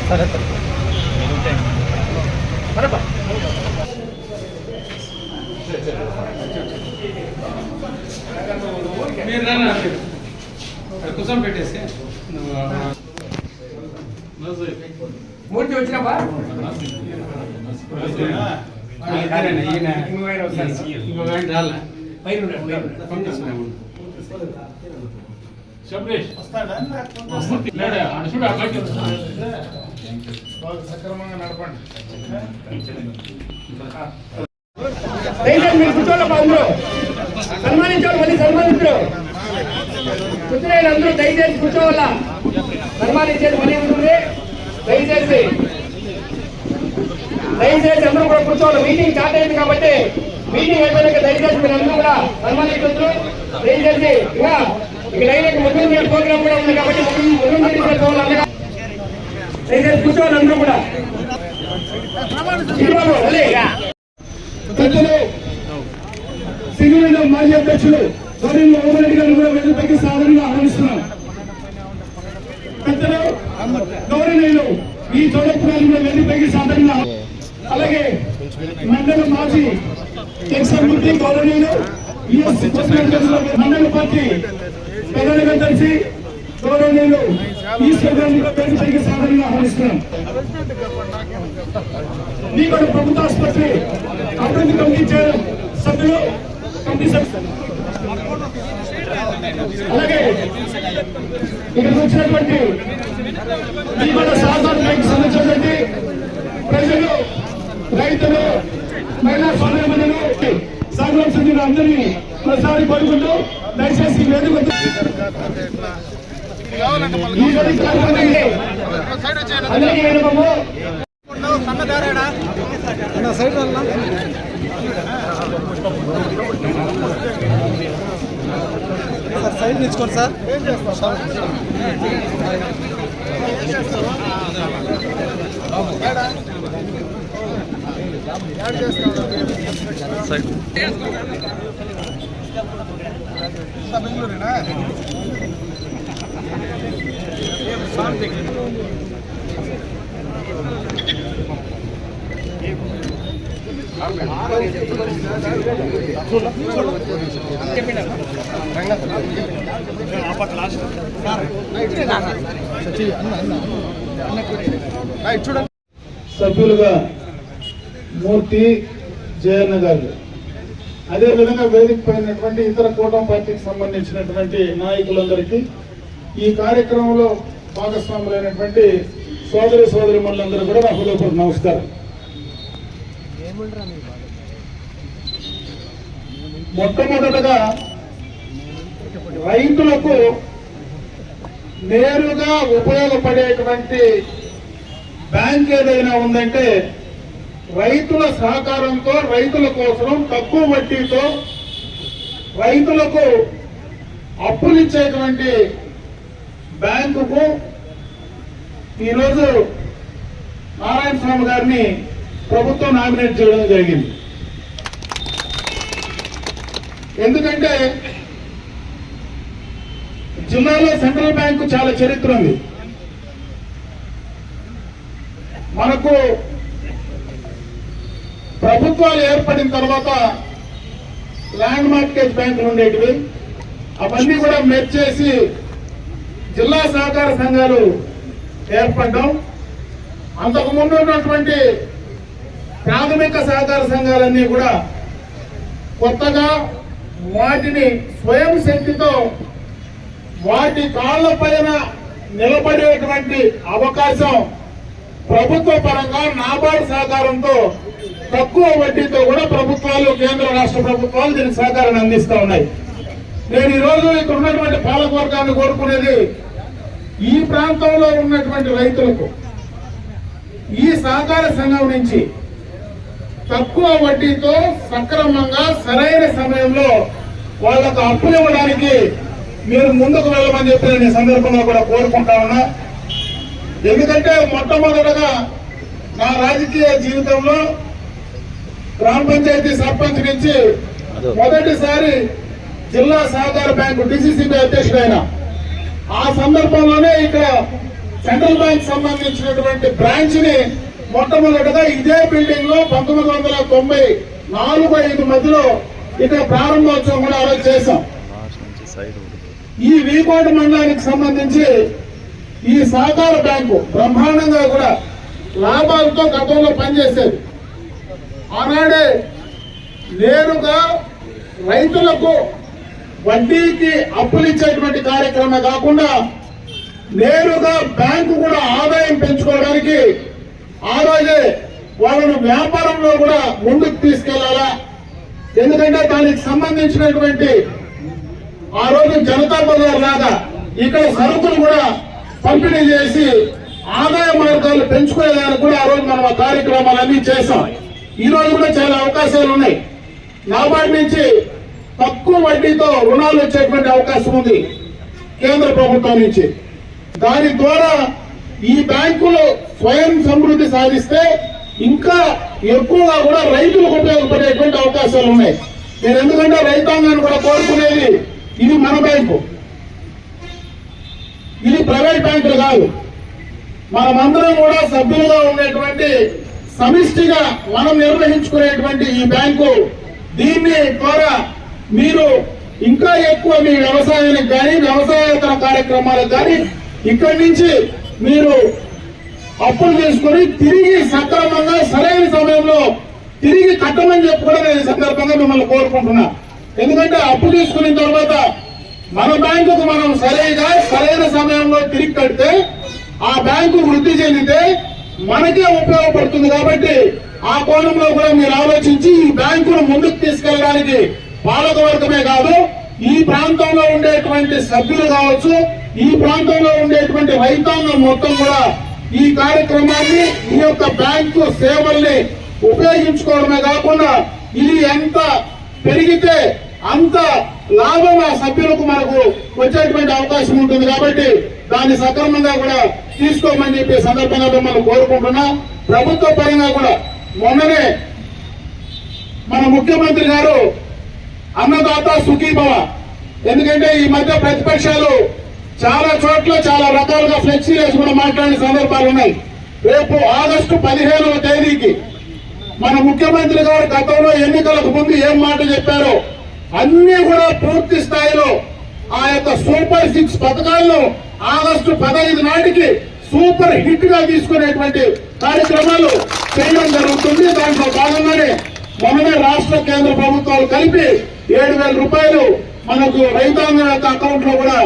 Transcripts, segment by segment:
సరే మీరు రానా కూర్చొని పెట్టేసి మూర్తి వచ్చినప్పా సక్రమంగా నడపండి. మీరు కూర్చోండి, అందరూ సన్మానించాలి, మళ్ళీ సన్మానించరు కూర్చునే అందరూ దయచేసి కూర్చోవాలా. సన్మానించేది మళ్ళీ ఉంటుంది. దయచేసి అందరూ కూడా కూర్చోవాలి. మీటింగ్ స్టార్ట్ అయింది కాబట్టి మీటింగ్ అయిపోయాక దయచేసి మీరు అందరూ కూడా సన్మానించవచ్చు. దయచేసి ఇంకా ఇక డైరెక్ట్ ముందు ప్రోగ్రామ్ కూడా ఉంది కాబట్టి ముందు దయచేసి కూర్చోవాలి అందరూ కూడా. సివిల్ మాజీ అధ్యక్షులు గౌరవ ఓమరెడ్డి గారు కూడా వేదికపైకి సాధారణంగా ఆహ్వానిస్తున్నాం. పెద్దలు గౌరవనీయులు ఈ చోళపురాలు వేదికపైకి సాధారణంగా, అలాగే మండల మాజీ ఎక్స్ఎంపీ గౌరవనీయులు మండల పార్టీ ప్రధాన కార్యదర్శి గౌరవనీయులు ఈశ్వర్ గారిని వేదికపైకి సాధారణంగా ఆహ్వానిస్తున్నాం. నీగోడు ప్రభుత్వ ఆసుపత్రి అభివృద్ధి కమిటీ సభ్యులు, కమిటీ సభ్యులు, అలాగే ఇక్కడికి వచ్చినటువంటి నీగోడు సహకార బ్యాంక్ సంబంధించినటువంటి ప్రజలు, రైతులు, మహిళా సోదరులు, సాగులకు చెందిన అందరినీ ప్రసారి కోరుకుంటూ దయచేసి వేదిక సైడ్ నిల్చుకోండి సార్. బెంగళూరేనా సభ్యులుగా మూర్తి జయన్న గారు, అదేవిధంగా వేదిక పైనటువంటి ఇతర కూటమి పార్టీకి సంబంధించినటువంటి నాయకులందరికీ, ఈ కార్యక్రమంలో భాగస్వాములైనటువంటి సోదరి మనులందరూ కూడా నా హృదయపూర్వక నమస్కారం. మొట్టమొదటగా రైతులకు నేరుగా ఉపయోగపడేటువంటి బ్యాంక్ ఏదైనా ఉందంటే రైతుల సహకారంతో, రైతుల కోసం తక్కువ వడ్డీతో రైతులకు అప్పులిచ్చేటువంటి బ్యాంకుకు ఈరోజు నారాయణ స్వామి గారిని ప్రభుత్వం నామినేట్ చేయడం జరిగింది. ఎందుకంటే జిల్లాలో సెంట్రల్ బ్యాంకు చాలా చరిత్ర ఉంది. మనకు ప్రభుత్వాలు ఏర్పడిన తర్వాత ల్యాండ్ మార్కేజ్ బ్యాంకులు ఉండేటివి, అవన్నీ కూడా మెర్జ్ చేసి జిల్లా సహకార సంఘాలు ఏర్పడ్డాం. అంతకుముందు ఉన్నటువంటి ప్రాథమిక సహకార సంఘాలన్నీ కూడా కొత్తగా వాటిని స్వయం శక్తితో వాటి కాళ్ల పైన నిలబడేటువంటి అవకాశం ప్రభుత్వ పరంగా నాబార్డు సహకారంతో తక్కువ వడ్డీతో కూడా ప్రభుత్వాలు, కేంద్ర రాష్ట్ర ప్రభుత్వాలు దీనికి సహకారాన్ని అందిస్తూ ఉన్నాయి. నేను ఈరోజు ఇక్కడ ఉన్నటువంటి పాలకవర్గాన్ని కోరుకునేది, ఈ ప్రాంతంలో ఉన్నటువంటి రైతులకు ఈ సహకార సంఘం నుంచి తక్కువ వడ్డీతో సక్రమంగా సరైన సమయంలో వాళ్లకు అప్పులు ఇవ్వడానికి మీరు ముందుకు వెళ్ళమని చెప్పి నేను సందర్భంగా కూడా కోరుకుంటా ఉన్నా. ఎందుకంటే మొట్టమొదటగా నా రాజకీయ జీవితంలో గ్రామ పంచాయతీ సర్పంచ్ నుంచి మొదటిసారి జిల్లా సహకార బ్యాంకు డిసిసిబి అధ్యక్షుడైన ఆ సందర్భంలోనే ఇక్కడ సెంట్రల్ బ్యాంక్ సంబంధించినటువంటి బ్రాంచ్ ని మొట్టమొదటిగా ఇదే బిల్డింగ్ లో 1994-95 మధ్యలో ఇక్కడ ప్రారంభోత్సవం కూడా అలా చేశాం. ఈ వీకోట మండలానికి సంబంధించి ఈ సహకార బ్యాంకు బ్రహ్మాండంగా కూడా లాభాలతో గతంలో పనిచేసేది. ఆనాడే నేరుగా రైతులకు వడ్డీకి అప్పులు ఇచ్చేటువంటి కార్యక్రమం కాకుండా నేరుగా బ్యాంకు కూడా ఆదాయం పెంచుకోవడానికి ఆ రోజే వాళ్ళను వ్యాపారంలో కూడా ముందుకు తీసుకెళ్లాలా. ఎందుకంటే దానికి సంబంధించినటువంటి ఆ రోజు జనతా బజార్ లాగా ఇక్కడ సరుకులు కూడా పంపిణీ చేసి ఆదాయ మార్గాలు పెంచుకునేదానికి కూడా ఆ రోజు మనం ఆ కార్యక్రమాలన్నీ చేశాం. ఈ రోజు కూడా చాలా అవకాశాలు ఉన్నాయి. నాబార్డు నుంచి తక్కువ వడ్డీతో రుణాలు వచ్చేటువంటి అవకాశం ఉంది కేంద్ర ప్రభుత్వం నుంచి. దాని ద్వారా ఈ బ్యాంకులు స్వయం సమృద్ధి సాధిస్తే ఇంకా ఎక్కువగా కూడా రైతులకు ఉపయోగపడేటువంటి అవకాశాలు ఉన్నాయి. నేను ఎందుకంటే రైతాంగాన్ని కూడా కోరుకునేది, ఇది మన బ్యాంకు, ఇది ప్రైవేట్ బ్యాంకులు కాదు. మనమందరం కూడా సభ్యులుగా ఉండేటువంటి సమిష్టిగా మనం నిర్వహించుకునేటువంటి ఈ బ్యాంకు, దీన్ని ద్వారా మీరు ఇంకా ఎక్కువ మీ వ్యవసాయానికి కానీ వ్యవసాయేతర కార్యక్రమాలకు కానీ ఇక్కడి నుంచి మీరు అప్పులు తీసుకొని తిరిగి సక్రమంగా సరైన సమయంలో తిరిగి కట్టమని చెప్పి కూడా నేను ఈ సందర్భంగా మిమ్మల్ని కోరుకుంటున్నా. ఎందుకంటే అప్పు తీసుకున్న తర్వాత మన బ్యాంకుకు మనం సరైన సమయంలో తిరిగి కడితే ఆ బ్యాంకు వృద్ధి చెందితే మనకే ఉపయోగపడుతుంది. కాబట్టి ఆ కోణంలో కూడా మీరు ఆలోచించి ఈ బ్యాంకును ముందుకు తీసుకెళ్ళడానికి పాలకవర్గమే కాదు, ఈ ప్రాంతంలో ఉండేటువంటి సభ్యులు కావచ్చు, ఈ ప్రాంతంలో ఉండేటువంటి రైతాంగం మొత్తం కూడా ఈ కార్యక్రమాన్ని, ఈ యొక్క బ్యాంకు సేవల్ని ఉపయోగించుకోవడమే కాకుండా ఇది ఎంత పెరిగితే అంత లాభం ఆ సభ్యులకు మనకు వచ్చేటువంటి అవకాశం ఉంటుంది. కాబట్టి దాన్ని సక్రమంగా కూడా తీసుకోమని చెప్పి సందర్భంగా మిమ్మల్ని కోరుకుంటున్నా. ప్రభుత్వ పరంగా కూడా మొన్ననే మన ముఖ్యమంత్రి గారు అన్నదాత సుఖీభవ, ఎందుకంటే ఈ మధ్య ప్రతిపక్షాలు చాలా చోట్ల చాలా రకాలుగా ఫ్లెక్సీలేసి కూడా మాట్లాడిన సందర్భాలు ఉన్నాయి. రేపు ఆగస్టు 15వ తేదీకి మన ముఖ్యమంత్రి గారు గతంలో ఎన్నికలకు ముందు ఏం మాట చెప్పారో అన్ని కూడా పూర్తి స్థాయిలో ఆ యొక్క సూపర్ 6 పథకాలను ఆగస్టు 15 నాటికి సూపర్ హిట్ గా తీసుకునేటువంటి కార్యక్రమాలు చేయడం జరుగుతుంది. దాంట్లో భాగంగానే మొన్ననే రాష్ట్ర కేంద్ర ప్రభుత్వాలు కలిపి 7,000 రూపాయలు మనకు రైతాంగం యొక్క అకౌంట్ లో కూడా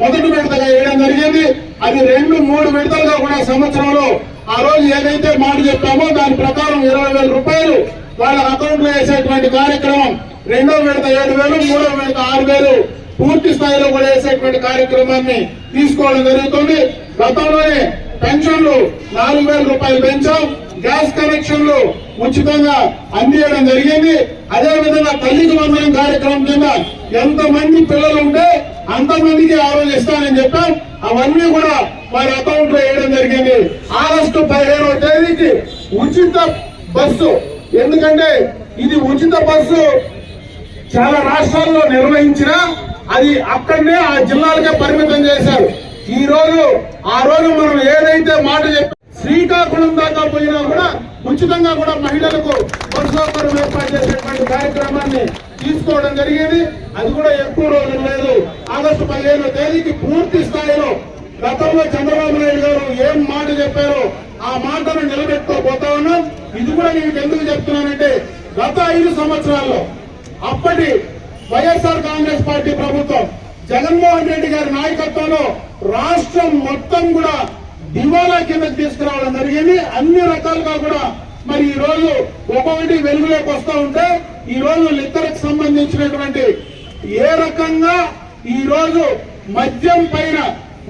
మొదటి విడతగా వేయడం జరిగింది. అది 2-3 విడతలుగా కూడా సంవత్సరంలో ఆ రోజు ఏదైతే మాట చెప్పామో దాని ప్రకారం 20,000 రూపాయలు వాళ్ళ అకౌంట్ లో వేసేటువంటి కార్యక్రమం, 2వ విడత 7,000, 3వ విడత 6,000 పూర్తి స్థాయిలో కూడా వేసేటువంటి కార్యక్రమాన్ని తీసుకోవడం జరుగుతుంది. గతంలోనే పెన్షన్లు 4,000 రూపాయలు పెంచాం, గ్యాస్ కనెక్షన్లు ఉచితంగా అందించడం జరిగింది. అదేవిధంగా తల్లికి వందనం కార్యక్రమం కింద ఎంతమంది పిల్లలు ఉంటే అంతమందికి ఆ రోజు ఇస్తానని చెప్పాం. అవన్నీ కూడా వారి అకౌంట్ లో వేయడం జరిగింది. ఆగస్టు 15వ తేదీకి ఉచిత బస్సు, ఎందుకంటే ఇది ఉచిత బస్సు చాలా రాష్ట్రాల్లో నిర్వహించినా అది అక్కడనే ఆ జిల్లాలకే పరిమితం చేశారు. ఆ రోజు మనం ఏదైతే మాట చెప్పి శ్రీకాకుళం దాకా పోయినా కూడా ఉచితంగా కూడా మహిళలకు బస్సు సౌకర్యం ఏర్పాటు చేసేటువంటి కార్యక్రమాన్ని తీసుకోవడం జరిగింది. అది కూడా ఎక్కువ రోజులు లేదు, ఆగస్టు 15వ తేదీకి పూర్తి స్థాయిలో గతంలో చంద్రబాబు నాయుడు గారు ఏం మాట చెప్పారో ఆ మాటను నిలబెట్టుకోబోతా ఉన్నాం. ఇది కూడా నేను ఎందుకు చెప్తున్నానంటే గత 5 సంవత్సరాల్లో అప్పటి వైఎస్ఆర్ కాంగ్రెస్ పార్టీ ప్రభుత్వం జగన్మోహన్ రెడ్డి గారి నాయకత్వంలో రాష్ట్రం మొత్తం కూడా దివాలా కిందకి తీసుకురావడం జరిగింది. అన్ని రకాలుగా కూడా మరి ఈ రోజు ఒక్కొక్కటి వెలుగులోకి వస్తూ ఉంటే ఈ రోజు లిక్కర్కి సంబంధించినటువంటి ఏ రకంగా ఈ రోజు మద్యం పైన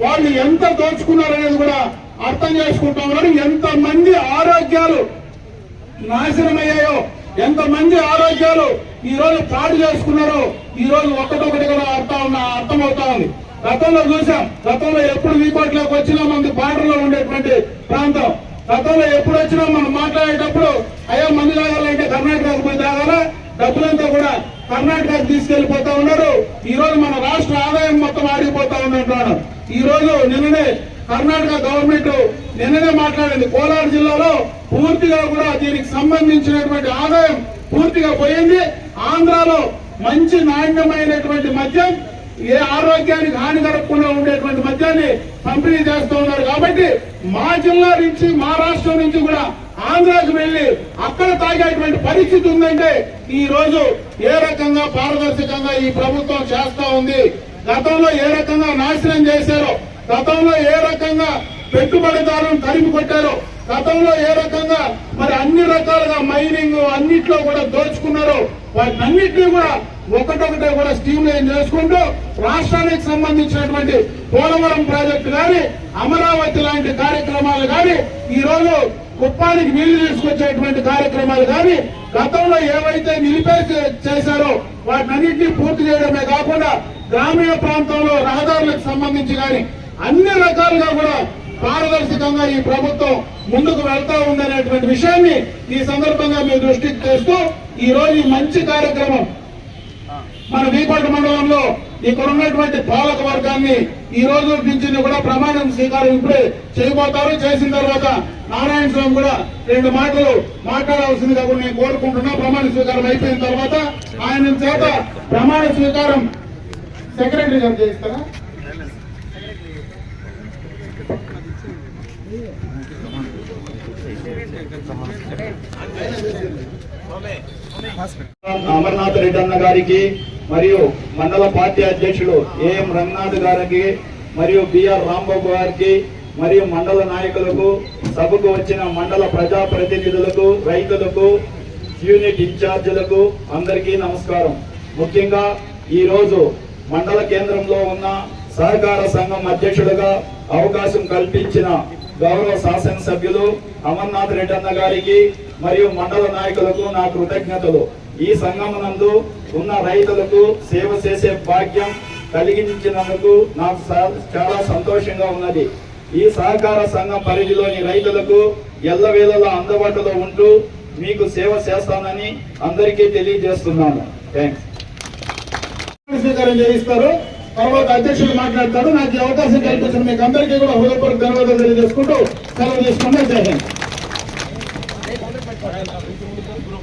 వాళ్ళు ఎంత దోచుకున్నారనేది కూడా అర్థం చేసుకుంటా ఉన్నారు. ఎంతమంది ఆరోగ్యాలు నాశనమయ్యాయో, ఎంతమంది ఆరోగ్యాలు ఈ రోజు పాడు చేసుకున్నారో ఈ రోజు ఒక్కటొకటి కూడా అర్థమవుతా ఉంది. గతంలో చూసాం. గతంలో ఎప్పుడు వీకోట్లోకి వచ్చినా మనకి బార్డర్లో ఉండేటువంటి ప్రాంతం. గతంలో ఎప్పుడు వచ్చినా మనం మాట్లాడేటప్పుడు అయ్యా మందు తాగాలంటే కర్ణాటకకు పోయి తాగాలా, డబ్బులంతా కూడా కర్ణాటకకు తీసుకెళ్లిపోతా ఉన్నారు. ఈ రోజు మన రాష్ట్ర ఆదాయం మొత్తం ఆడిపోతా ఉందంటున్నాడు. ఈ రోజు నిన్ననే కర్ణాటక గవర్నమెంట్ నిన్ననే మాట్లాడింది. కోలార్ జిల్లాలో పూర్తిగా కూడా దీనికి సంబంధించినటువంటి ఆదాయం పూర్తిగా పోయింది. ఆంధ్రాలో మంచి నాణ్యమైనటువంటి మద్యం, ఏ ఆరోగ్యానికి హాని కలగకుండా ఉండేటువంటి మద్యాన్ని పంపిణీ చేస్తూ ఉన్నారు. కాబట్టి మా జిల్లా నుంచి, మా రాష్ట్రం నుంచి కూడా ఆంధ్రాకి వెళ్లి అక్కడ తాగేటువంటి పరిస్థితి ఉందంటే ఈ రోజు ఏ రకంగా పారదర్శకంగా ఈ ప్రభుత్వం చేస్తా ఉంది. గతంలో ఏ రకంగా నాశనం చేశారో, గతంలో ఏ రకంగా పెట్టుబడిదారులను తరిమి కొట్టారో, గతంలో ఏ రకంగా మరి అన్ని రకాలుగా మైనింగ్ అన్నిట్లో కూడా దోచుకున్నారో, వాటినన్నింటినీ కూడా ఒకటొకటే కూడా స్ట్రీమ్ లైన్ చేసుకుంటూ రాష్ట్రానికి సంబంధించినటువంటి పోలవరం ప్రాజెక్టు కానీ, అమరావతి లాంటి కార్యక్రమాలు కానీ, ఈ రోజు కుప్పానికి నీళ్లు తీసుకొచ్చేటువంటి కార్యక్రమాలు కానీ, గతంలో ఏవైతే నిలిపేసి చేశారో వాటినన్నింటినీ పూర్తి చేయడమే కాకుండా గ్రామీణ ప్రాంతంలో రహదారులకు సంబంధించి కానీ అన్ని రకాలుగా కూడా పారదర్శకంగా ఈ ప్రభుత్వం ముందుకు వెళ్తా ఉందనేటువంటి విషయాన్ని ఈ సందర్భంగా మీ దృష్టికి తెస్తూ ఈ రోజు ఈ మంచి కార్యక్రమం మన వీకోట మండలంలో ఇక్కడ ఉన్నటువంటి పాలక వర్గాన్ని ఈ రోజు నుంచి కూడా ప్రమాణం స్వీకారం ఇప్పుడే చేయబోతారు. చేసిన తర్వాత నారాయణ స్వామి కూడా 2 మాటలు మాట్లాడాల్సిందిగా కూడా నేను కోరుకుంటున్నా. ప్రమాణ స్వీకారం అయిపోయిన తర్వాత ఆయన చేత ప్రమాణ స్వీకారం సెక్రటరీ గారు చేయిస్తారా? అమర్నాథ్ రెడ్డి అన్న గారికి మరియు మండల పార్టీ అధ్యక్షులు ఏఎం రంగనాథ్ గారికి మరియు బిఆర్ రాంబాబు గారికి మరియు మండల నాయకులకు, సభకు వచ్చిన మండల ప్రజాప్రతినిధులకు, రైతులకు, యూనిట్ ఇన్ఛార్జీలకు అందరికీ నమస్కారం. ముఖ్యంగా ఈ రోజు మండల కేంద్రంలో ఉన్న సహకార సంఘం అధ్యక్షులుగా అవకాశం కల్పించిన గౌరవ శాసనసభ్యులు అమర్నాథ్ రెడ్డి అన్న గారికి మరియు మండల నాయకులకు నా కృతజ్ఞతలు. ఈ సంఘం నందు ఉన్న రైతులకు సేవ చేసే భాగ్యం కలిగించినందుకు నాకు చాలా సంతోషంగా ఉన్నది. ఈ సహకార సంఘం పరిధిలోని రైతులకు ఎల్లవేళలా అందుబాటులో ఉంటూ మీకు సేవ చేస్తానని అందరికీ తెలియజేస్తున్నాను. థ్యాంక్స్. స్వీకారం చేయిస్తారు. తర్వాత అధ్యక్షులు మాట్లాడతారు. నాకు ఈ అవకాశం కల్పించిన మీకు అందరికీ కూడా హృదయపూర్వక ధన్యవాదాలు తెలియజేసుకుంటూ సెలవు తీసుకుంటే జై హింద్.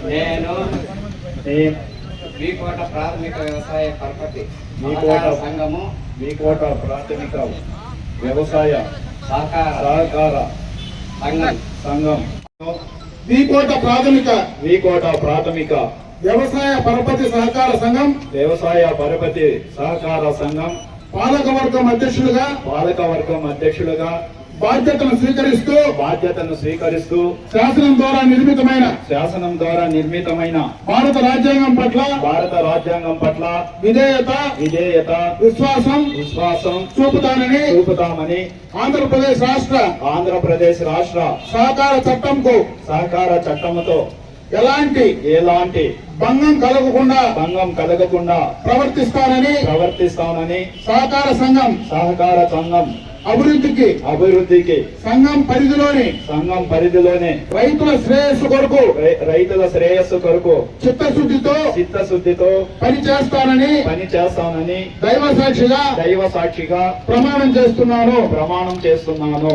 నేను వీకోట ప్రాథమిక వ్యవసాయ పరపతి సంఘము, వీకోట ప్రాథమిక వ్యవసాయ సహకార సంఘం, వీకోట ప్రాథమిక వ్యవసాయ పరపతి సహకార సంఘం పాలకవర్గం అధ్యక్షులుగా బాధ్యతను స్వీకరిస్తూ శాసనం ద్వారా నిర్మితమైన భారత రాజ్యాంగం పట్ల విధేయత విశ్వాసం చూపుతానని ఆంధ్రప్రదేశ్ రాష్ట్ర సహకార చట్టంతో ఎలాంటి భంగం కలగకుండా ప్రవర్తిస్తానని సహకార సంఘం అభివృద్ధికి సంఘం పరిధిలోనే రైతుల శ్రేయస్సు కొరకు చిత్తశుద్ధితో పని చేస్తానని దైవ సాక్షిగా ప్రమాణం చేస్తున్నాను.